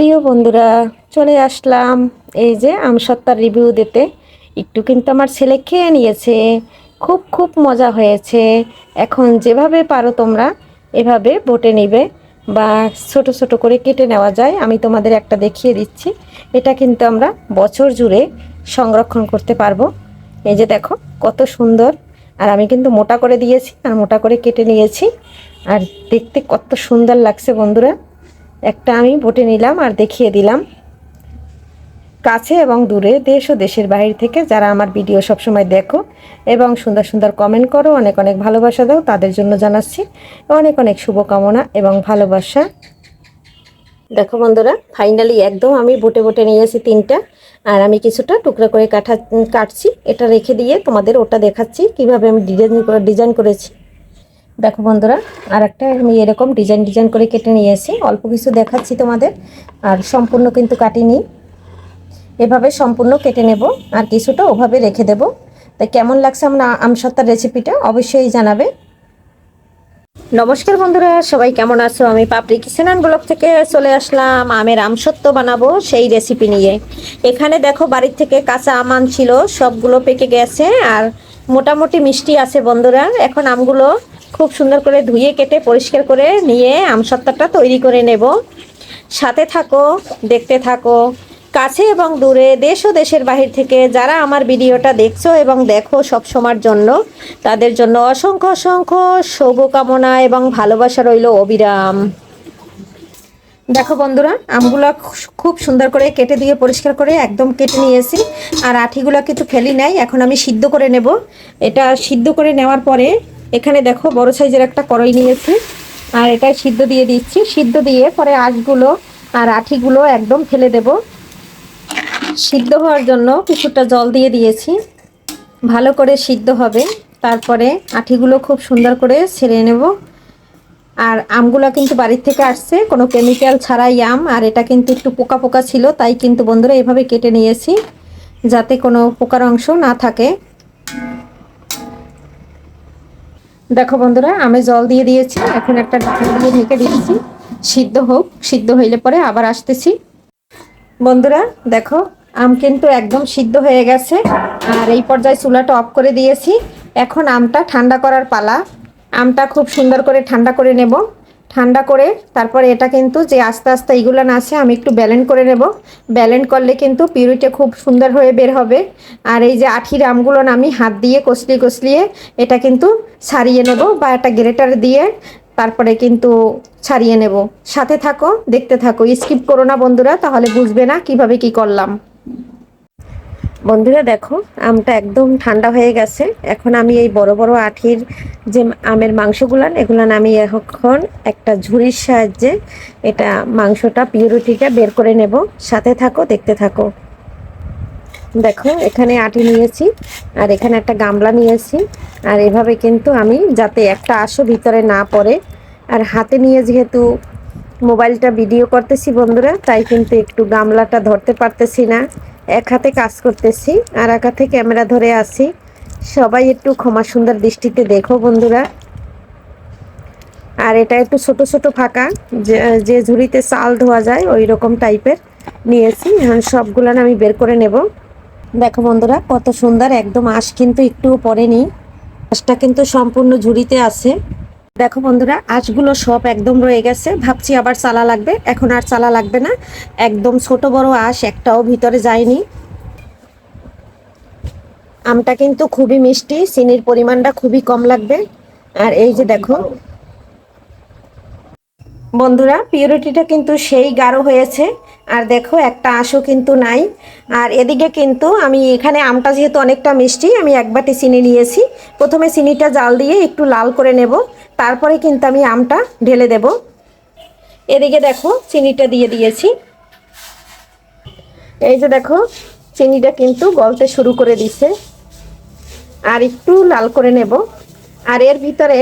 প্রিয় বন্ধুরা, চলে আসলাম এই যে আমসত্ত্বার রিভিউ দিতে। একটু কিন্তু আমার ছেলে খেয়ে নিয়েছে, খুব খুব মজা হয়েছে। এখন যেভাবে পারো তোমরা এভাবে বটে নিবে বা ছোট ছোট করে কেটে নেওয়া যায়। আমি তোমাদের একটা দেখিয়ে দিচ্ছি। এটা কিন্তু আমরা বছর জুড়ে সংরক্ষণ করতে পারবো। এই যে দেখো কত সুন্দর। আর আমি কিন্তু মোটা করে দিয়েছি আর মোটা করে কেটে নিয়েছি। আর দেখতে কত সুন্দর লাগছে বন্ধুরা। একটা আমি বটে নিলাম আর দেখিয়ে দিলাম। কাছে এবং দূরে, দেশ ও দেশের বাইরে থেকে যারা আমার ভিডিও সবসময় দেখো এবং সুন্দর সুন্দর কমেন্ট করো, অনেক অনেক ভালোবাসা দাও, তাদের জন্য জানাচ্ছি অনেক অনেক শুভকামনা এবং ভালোবাসা। দেখো বন্ধুরা, ফাইনালি একদম আমি বটে বটে নিয়েছি তিনটা। আর আমি কিছুটা টুকরা করে কাটছি। এটা রেখে দিয়ে তোমাদের ওটা দেখাচ্ছি কিভাবে আমি ডিজাইন করেছি। দেখো বন্ধুরা, আর একটা আমি এরকম ডিজাইন করে কেটে নিয়েছি। অল্প কিছু দেখাচ্ছি তোমাদের, আর সম্পূর্ণ কিন্তু কাটিনি। এভাবে সম্পূর্ণ কেটে নেব আর কিছুটা ওভাবে রেখে দেব। তাই কেমন লাগছে আমরা আমসত্ত্বার রেসিপিটা অবশ্যই জানাবে। নমস্কার বন্ধুরা, সবাই কেমন আছো? আমি পাপড়ি কিচেন অ্যান্ড ব্লগ থেকে চলে আসলাম আমের আমসত্ত্ব বানাবো সেই রেসিপি নিয়ে। এখানে দেখো বাড়ির থেকে কাঁচা আম ছিল, সবগুলো পেকে গেছে আর মোটামুটি মিষ্টি আছে বন্ধুরা। এখন আমগুলো খুব সুন্দর করে ধুয়ে কেটে পরিষ্কার করে নিয়ে আমসত্ত্বটা তৈরি করে নেব। সাথে থাকো, দেখতে থাকো। কাছে এবং দূরে, দেশ ও দেশের বাহির থেকে যারা আমার ভিডিওটা দেখছো এবং দেখো সব সময়ের জন্য, তাদের জন্য অসংখ্য অসংখ্য শুভকামনা এবং ভালোবাসা রইল অবিরাম। দেখো বন্ধুরা, আমগুলো খুব সুন্দর করে কেটে দিয়ে পরিষ্কার করে একদম কেটে নিয়েছি। আর আঠিগুলো কিন্তু ফেলি নাই। এখন আমি সিদ্ধ করে নেব। এটা সিদ্ধ করে নেওয়ার পরে এখানে দেখো বড় সাইজের একটা কড়াই নিয়েছি আর এটা সিদ্ধ দিয়ে দিচ্ছি। সিদ্ধ দিয়ে পরে আঁশগুলো আর আঠিগুলো একদম ফেলে দেব। সিদ্ধ হওয়ার জন্য কিছুটা জল দিয়ে দিয়েছি, ভালো করে সিদ্ধ হবে। তারপরে আঠিগুলো খুব সুন্দর করে ছেড়ে নেব। আর আমগুলো কিন্তু বাড়ির থেকে আসছে, কোনো কেমিক্যাল ছাড়াই আম। আর এটা কিন্তু একটু পোকা পোকা ছিল, তাই কিন্তু বন্ধুরা এভাবে কেটে নিয়েছি যাতে কোনো পোকার অংশ না থাকে। দেখো বন্ধুরা, আমি জল দিয়ে দিয়েছি, এখন একটা ঢাকনা দিয়ে ঢেকে দিচ্ছি। সিদ্ধ হোক, সিদ্ধ হইলে পরে আবার আসতেছি। বন্ধুরা দেখো, আম কিন্তু একদম সিদ্ধ হয়ে গেছে আর এই পর্যায়ে চুলাটা অফ করে দিয়েছি। এখন আমটা ঠান্ডা করার পালা। আমটা খুব সুন্দর করে ঠান্ডা করে নেব। ঠান্ডা করে তারপরে এটা কিন্তু যে আস্তে আস্তে এইগুলো আছে আমি একটু ব্যালেন্ড করে নেব। ব্যালেন্ড করলে কিন্তু পিউরিটা খুব সুন্দর হয়ে বের হবে। আর এই যে আঠির আমগুলো আমি হাত দিয়ে কষলিয়ে এটা কিন্তু ছাড়িয়ে নেব বা একটা গ্রেটার দিয়ে তারপরে কিন্তু ছাড়িয়ে নেব। সাথে থাকো, দেখতে থাকো, স্কিপ করো না বন্ধুরা, তাহলে বুঝবে না কিভাবে কি করলাম। বন্ধুরা দেখো, আমটা একদম ঠান্ডা হয়ে গেছে। এখন আমি এই বড় বড় আঠির যে আমের মাংসগুলান এগুলান আমি এখন একটা ঝুড়ির সাহায্যে এটা মাংসটা পিউরিটিটা বের করে নেব। সাথে থাকো, দেখতে থাকো। দেখো এখানে আটি নিয়েছি আর এখানে একটা গামলা নিয়েছি। আর এভাবে কিন্তু আমি যাতে একটা আঁশও ভিতরে না পড়ে, আর হাতে নিয়ে যেহেতু মোবাইলটা ভিডিও করতেছি বন্ধুরা, তাই কিন্তু একটু গামলাটা ধরতে পারতেছি না। এক হাতে কাজ করতেছি আর এক হাতে ক্যামেরা ধরে আছি। সবাই একটু ক্ষমা সুন্দর দৃষ্টিতে দেখো বন্ধুরা। আর এটা একটু ছোট ছোট ফাঁকা, যে ঝুড়িতে চাল ধোয়া যায় ওই রকম টাইপের নিয়েছি। এখন সবগুলো আমি বের করে নেব। দেখো বন্ধুরা কত সুন্দর, একদম আঁশ কিন্তু একটু পড়েনি। আঁশটা কিন্তু সম্পূর্ণ ঝুড়িতে আছে। দেখো বন্ধুরা, আঁশগুলো সব একদম রয়ে গেছে। ভাবছি আবার চালা লাগবে, এখন আর চালা লাগবে না। একদম ছোট বড় আঁশ একটাও ভিতরে যায়নি। আমটা কিন্তু খুবই মিষ্টি, চিনির পরিমাণটা খুবই কম লাগবে। আর এই যে দেখো বন্ধুরা, পিউরিটিটা কিন্তু সেই গাঢ় হয়েছে। আর দেখো একটা আঁশও কিন্তু নাই। আর এদিকে কিন্তু আমি এখানে আমটা যেহেতু অনেকটা মিষ্টি, আমি এক বাটি চিনি নিয়েছি। প্রথমে চিনিটা জাল দিয়ে একটু লাল করে নেব, তারপরে কিন্তু আমি আমটা ঢেলে দেব। এদিকে দেখো চিনিটা দিয়ে দিয়েছি। এই যে দেখো চিনিটা কিন্তু গলতে শুরু করে দিছে। আর একটু লাল করে নেব। আর এর ভিতরে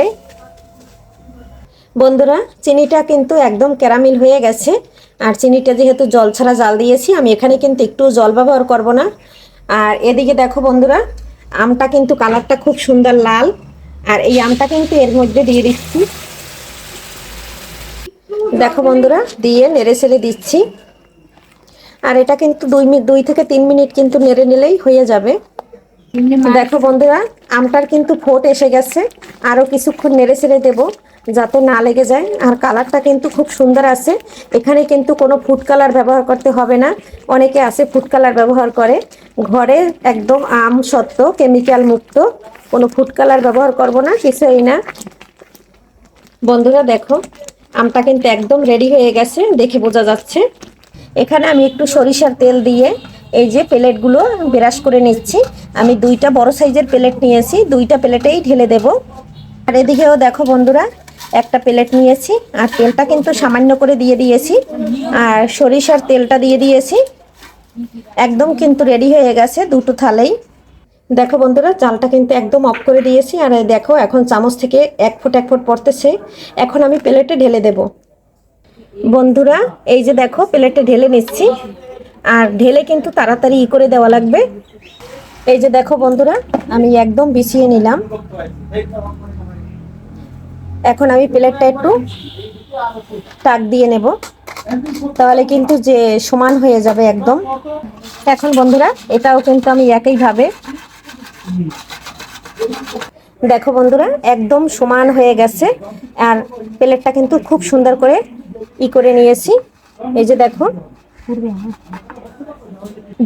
বন্ধুরা চিনিটা কিন্তু একদম ক্যারামেল হয়ে গেছে। আর চিনিটা যেহেতু জল ছাড়া জাল দিয়েছি, আমি এখানে কিন্তু একটু জল ব্যবহার করব না। আর এদিকে দেখো বন্ধুরা, আমটা কিন্তু কালারটা খুব সুন্দর লাল। আর এই আমটা কিন্তু এর মধ্যে দিয়ে দিচ্ছি। দেখো বন্ধুরা, দিয়ে নেড়ে ছেড়ে দিচ্ছি। আর এটা কিন্তু 2 থেকে 3 মিনিট কিন্তু নেড়ে নিলেই হয়ে যাবে। দেখো বন্ধুরা, আমটার কিন্তু ফোট এসে গেছে। আরও কিছুক্ষণ নেড়ে ছেড়ে দেবো যাতে না লেগে যায়। আর কালারটা কিন্তু খুব সুন্দর আছে। এখানে কিন্তু কোনো ফুড কালার ব্যবহার করতে হবে না। অনেকে আছে ফুড কালার ব্যবহার করে। ঘরে একদম আম সত্ত্ব, কেমিক্যাল মুক্ত, কোনো ফুড কালার ব্যবহার করব না, কিছুই না। বন্ধুরা দেখো, আমটা কিন্তু একদম রেডি হয়ে গেছে, দেখে বোঝা যাচ্ছে। এখানে আমি একটু সরিষার তেল দিয়ে এই যে প্লেটগুলো ব্রাশ করে নিচ্ছি। আমি 2টা বড় সাইজের প্লেট নিয়েছি, 2টা প্লেটেই ঢেলে দেব। আর এদিকেও দেখো বন্ধুরা, একটা প্লেট নিয়েছি আর তেলটা কিন্তু সামান্য করে দিয়ে দিয়েছি আর সরিষার তেলটা দিয়ে দিয়েছি। একদম কিন্তু রেডি হয়ে গেছে দুটো থালেই। দেখো বন্ধুরা, চালটা কিন্তু একদম অফ করে দিয়েছি। আর দেখো এখন চামচ থেকে এক ফুট পড়তেছে। এখন আমি প্লেটে ঢেলে দেব। বন্ধুরা এই যে দেখো, প্লেটে ঢেলে নিচ্ছি। আর ঢেলে কিন্তু তাড়াতাড়ি করে দেওয়া লাগবে। এই যে দেখো বন্ধুরা, আমি একদম বিছিয়ে নিলাম। এখন আমি প্লেটটা একটু টাক দিয়ে নেব, তাহলে কিন্তু যে সমান হয়ে যাবে একদম। এখন বন্ধুরা এটাও কিন্তু আমি একইভাবে, দেখো বন্ধুরা একদম সমান হয়ে গেছে। আর প্লেটটা কিন্তু খুব সুন্দর করে করে নিয়েছি। এই যে দেখো,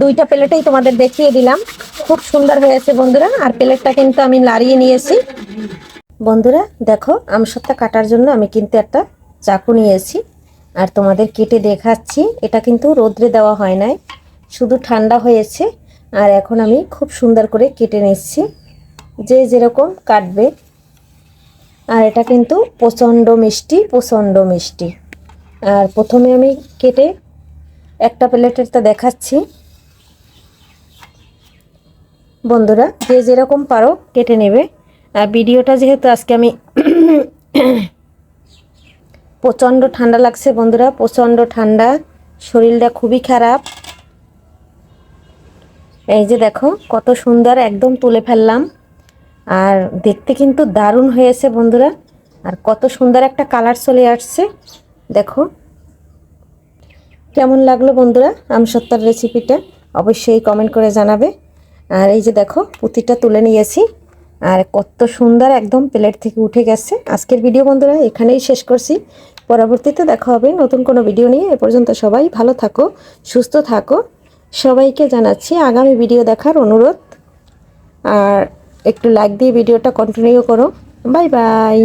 2টা প্লেটেই তোমাদের দেখিয়ে দিলাম। খুব সুন্দর হয়েছে বন্ধুরা। আর প্লেটটা কিন্তু আমি নাড়িয়ে নিয়েছি। বন্ধুরা দেখো, আমসত্ত্বা কাটার জন্য আমি কিন্তু একটা চাকু নিয়েছি আর তোমাদের কেটে দেখাচ্ছি। এটা কিন্তু রোদ্রে দেওয়া হয় নাই, শুধু ঠান্ডা হয়েছে। আর এখন আমি খুব সুন্দর করে কেটে নিচ্ছি, যে যেরকম কাটবে। আর এটা কিন্তু প্রচণ্ড মিষ্টি, প্রচণ্ড মিষ্টি। আর প্রথমে আমি কেটে একটা প্লেটেরটা দেখাচ্ছি। বন্ধুরা যে যেরকম পারো কেটে নেবে। আর ভিডিওটা যেহেতু আজকে আমি প্রচণ্ড ঠান্ডা লাগছে বন্ধুরা, প্রচণ্ড ঠান্ডা, শরীরটা খুবই খারাপ। এই যে দেখো কত সুন্দর একদম তুলে ফেললাম। আর দেখতে কিন্তু দারুণ হয়েছে বন্ধুরা। আর কত সুন্দর একটা কালার চলে আসছে। দেখো কেমন লাগলো বন্ধুরা আমসত্ত্বার রেসিপিটা, অবশ্যই কমেন্ট করে জানাবে। আর এই যে দেখো পুঁতিটা তুলে নিয়েছি আর কত সুন্দর একদম প্লেট থেকে উঠে গেছে। আজকের ভিডিও বন্ধুরা এখানেই শেষ করছি। পরবর্তীতে দেখা হবে নতুন কোনো ভিডিও নিয়ে। এ পর্যন্ত সবাই ভালো থাকো, সুস্থ থাকো। সবাইকে জানাচ্ছি আগামী ভিডিও দেখার অনুরোধ। আর একটু লাইক দিয়ে ভিডিওটা কন্টিনিউ করো। Bye bye.